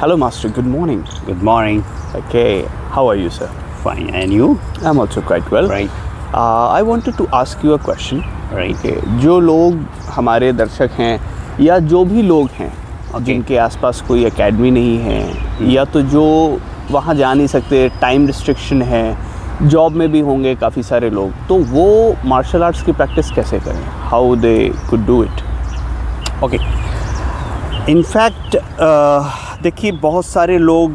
Hello, Master. Good morning. Good morning. Okay. How are you, sir? Fine. And you? I'm also quite well. Right. I wanted to ask you a question. Right. Okay. जो लोग हमारे दर्शक हैं या जो भी लोग हैं जिनके आसपास कोई एकेडमी नहीं है या तो जो वहाँ जा नहीं सकते, टाइम रिस्ट्रिक्शन है, जॉब में भी होंगे काफ़ी सारे लोग, तो वो मार्शल आर्ट्स की प्रैक्टिस कैसे करें? How they could do it? Okay, in fact देखिए बहुत सारे लोग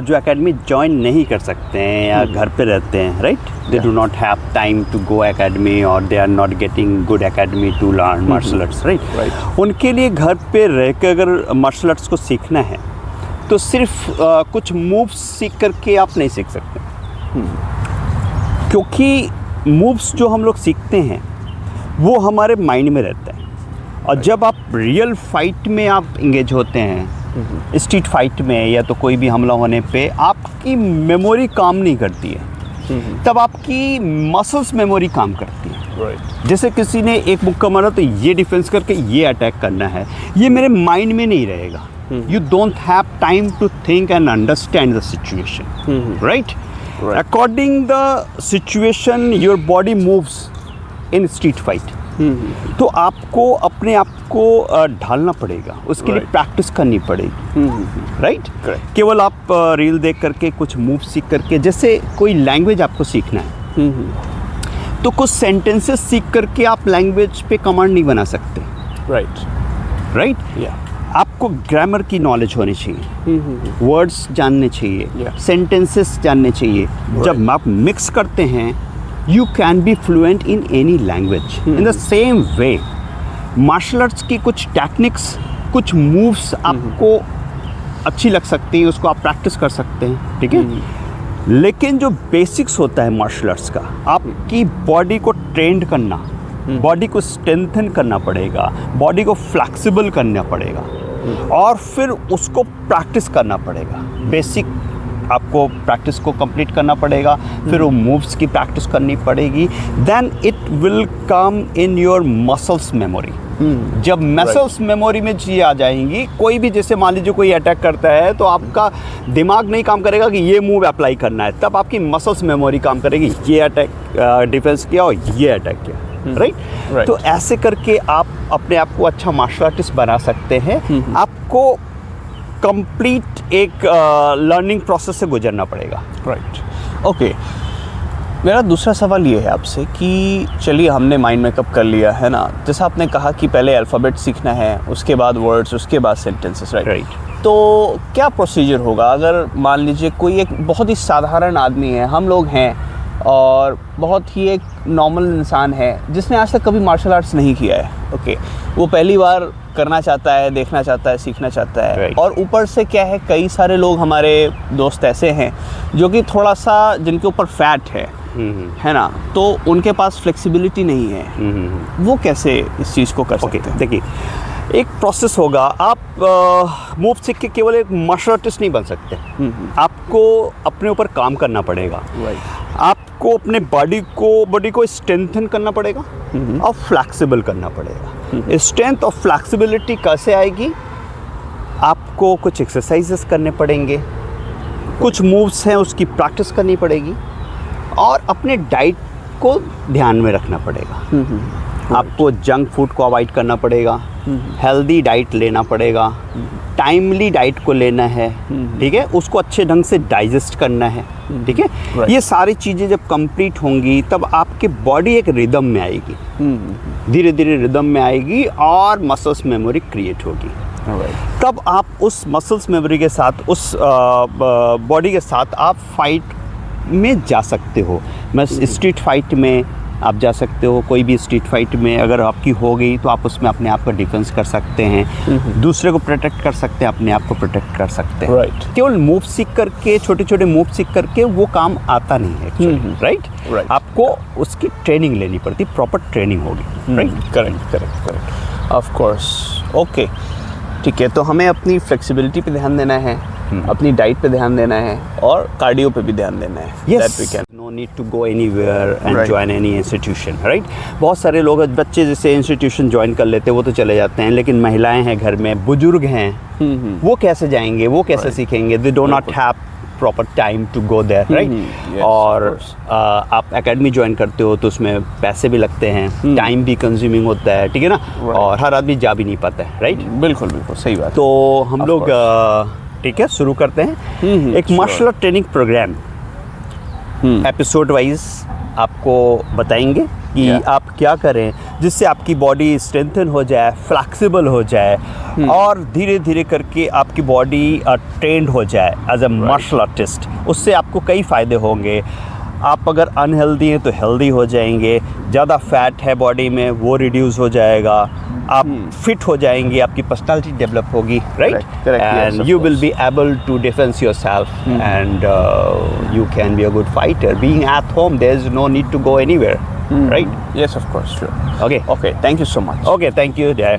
जो एकेडमी ज्वाइन नहीं कर सकते हैं या घर पे रहते हैं, right? They do not have time to go academy और they are not getting good academy to learn martial arts, right? उनके लिए घर पे रह के अगर मार्शल आर्ट्स को सीखना है तो सिर्फ कुछ मूव्स सीख करके आप नहीं सीख सकते, क्योंकि मूव्स जो हम लोग सीखते हैं वो हमारे माइंड में रहता है। और जब आप रियल फाइट में आप इंगेज होते हैं, स्ट्रीट फाइट में या तो कोई भी हमला होने पे आपकी मेमोरी काम नहीं करती है, तब आपकी मसल्स मेमोरी काम करती है। जैसे किसी ने एक मुक्का मारा तो ये डिफेंस करके ये अटैक करना है, ये मेरे माइंड में नहीं रहेगा। You don't have time to think and understand the situation, right? According the situation your body moves in street fight. तो आपको अपने आप को ढालना पड़ेगा, उसके लिए प्रैक्टिस करनी पड़ेगी, राइट? केवल आप रील देख करके कुछ मूव सीख करके, जैसे कोई लैंग्वेज आपको सीखना है तो कुछ सेंटेंसेस सीख करके आप लैंग्वेज पे कमांड नहीं बना सकते, राइट? आपको ग्रामर की नॉलेज होनी चाहिए, वर्ड्स जानने चाहिए, सेंटेंसेस जानने चाहिए। जब आप मिक्स करते हैं you can be fluent in any language. In the same way, martial arts की कुछ टेक्निक्स, कुछ मूव्स आपको अच्छी लग सकती हैं, उसको आप प्रैक्टिस कर सकते हैं, ठीक है? लेकिन जो बेसिक्स होता है मार्शल आर्ट्स का, आपकी बॉडी को ट्रेंड करना, बॉडी को स्ट्रेंथन करना पड़ेगा, बॉडी को फ्लेक्सिबल करना पड़ेगा और फिर उसको प्रैक्टिस करना पड़ेगा। बेसिक आपको प्रैक्टिस को कंप्लीट करना पड़ेगा, फिर वो मूव्स की प्रैक्टिस करनी पड़ेगी, then it will come in your muscles memory. जब मसल्स मेमोरी में चीज़ें आ जाएंगी, कोई भी, जैसे मान लीजिए कोई अटैक करता है तो आपका दिमाग नहीं काम करेगा कि ये मूव अप्लाई करना है, तब आपकी मसल्स मेमोरी काम करेगी, ये अटैक डिफेंस किया और ये अटैक किया, राइट? तो ऐसे करके आप अपने आप को अच्छा मार्शल आर्टिस्ट बना सकते हैं। आपको कंप्लीट एक लर्निंग प्रोसेस से गुजरना पड़ेगा, राइट? ओके, मेरा दूसरा सवाल ये है आपसे कि चलिए हमने माइंड मेकअप कर लिया है ना, जैसा आपने कहा कि पहले अल्फ़ाबेट सीखना है, उसके बाद वर्ड्स, उसके बाद सेंटेंसेस, राइट? तो क्या प्रोसीजर होगा अगर मान लीजिए कोई एक बहुत ही साधारण आदमी है, हम लोग हैं और बहुत ही एक नॉर्मल इंसान है जिसने आज तक कभी मार्शल आर्ट्स नहीं किया है, ओके? वो पहली बार करना चाहता है, देखना चाहता है, सीखना चाहता है, और ऊपर से क्या है, कई सारे लोग हमारे दोस्त ऐसे हैं जो कि थोड़ा सा जिनके ऊपर फैट है ना, तो उनके पास फ्लेक्सिबिलिटी नहीं है, वो कैसे इस चीज़ को कर सकते हैं? देखिए, एक प्रोसेस होगा। आप मूव सीख के केवल एक मार्शल आर्टिस्ट नहीं बन सकते, आपको अपने ऊपर काम करना पड़ेगा, आपको अपने बॉडी को स्ट्रेंथन करना पड़ेगा और फ्लेक्सिबल करना पड़ेगा। स्ट्रेंथ और फ्लेक्सिबिलिटी कैसे आएगी? आपको कुछ एक्सरसाइजेस करने पड़ेंगे, कुछ मूव्स हैं उसकी प्रैक्टिस करनी पड़ेगी और अपने डाइट को ध्यान में रखना पड़ेगा। आपको जंक फूड को अवॉइड करना पड़ेगा, हेल्दी डाइट लेना पड़ेगा, टाइमली डाइट को लेना है, ठीक है? उसको अच्छे ढंग से डाइजेस्ट करना है, ठीक है? ये सारी चीज़ें जब कंप्लीट होंगी तब आपकी बॉडी एक रिदम में आएगी, धीरे धीरे रिदम में आएगी और मसल्स मेमोरी क्रिएट होगी। तब आप उस मसल्स मेमोरी के साथ, उस बॉडी के साथ आप फाइट में जा सकते हो। मैं स्ट्रीट फाइट में आप जा सकते हो, कोई भी स्ट्रीट फाइट में अगर आपकी हो गई तो आप उसमें अपने आप को डिफेंस कर सकते हैं, दूसरे को प्रोटेक्ट कर सकते हैं, अपने आप को प्रोटेक्ट कर सकते हैं, राइट? केवल मूव सीख करके, छोटे छोटे मूव सीख करके वो काम आता नहीं है एक्चुअली, राइट? आपको उसकी ट्रेनिंग लेनी पड़ती, प्रॉपर ट्रेनिंग होगी, right? Correct, of course. Okay, ठीक है, तो हमें अपनी फ्लेक्सिबिलिटी पे ध्यान देना है, अपनी डाइट पे ध्यान देना है और कार्डियो पे भी ध्यान देना है। Yes. That we can. No need to go anywhere and Right. Join any institution, right. बहुत सारे लोग, बच्चे जैसे इंस्टीट्यूशन ज्वाइन कर लेते हैं वो तो चले जाते हैं, लेकिन महिलाएं हैं घर में, बुजुर्ग हैं, वो कैसे जाएंगे, वो कैसे Right. सीखेंगे? They do not have proper time to go there, right. Yes, और of course. आप एकेडमी ज्वाइन करते हो तो उसमें पैसे भी लगते हैं, टाइम भी कंज्यूमिंग होता है, ठीक है ना। Right. और हर आदमी जा भी नहीं पाता है, राइट। बिल्कुल बिल्कुल सही बात तो हम Of लोग ठीक है शुरू करते हैं एक sure. Martial art training programme episode wise आपको बताएंगे कि Yeah. आप क्या करें जिससे आपकी बॉडी स्ट्रेंथन हो जाए, फ्लेक्सिबल हो जाए और धीरे धीरे करके आपकी बॉडी ट्रेंड हो जाए एज अ मार्शल आर्टिस्ट। उससे आपको कई फ़ायदे होंगे। आप अगर अनहेल्दी हैं तो हेल्दी हो जाएंगे, ज़्यादा फैट है बॉडी में वो रिड्यूस हो जाएगा, आप फिट हो जाएंगे, आपकी पर्सनालिटी डेवलप होगी, right. Correct, yes, and of you will course. Be able to defence your self and you can be a good fighter. Being at home, there's no need to go anywhere, right? Yes, of course, sure. Okay. Okay, thank you so much. Okay, thank you, Jay.